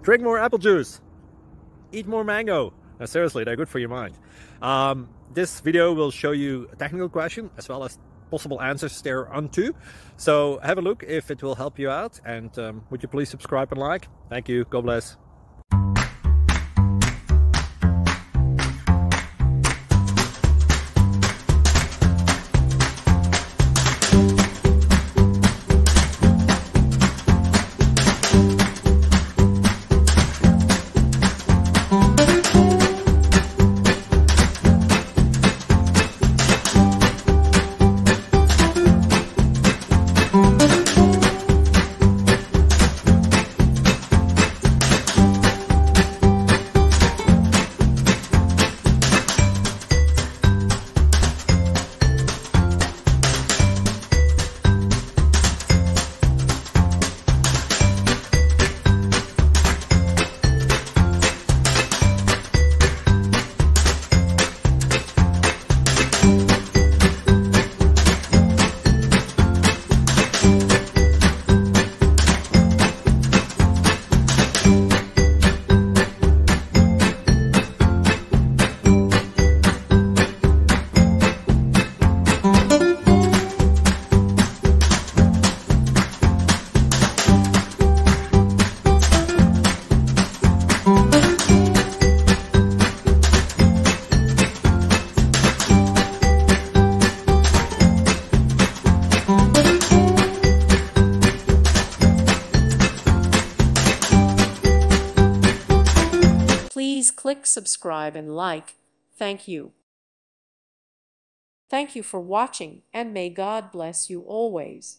Drink more apple juice. Eat more mango. No, seriously, they're good for your mind. This video will show you a technical question as well as possible answers thereunto. So have a look if it will help you out, and would you please subscribe and like? Thank you. God bless. Please click subscribe and like. Thank you. Thank you for watching, and may God bless you always.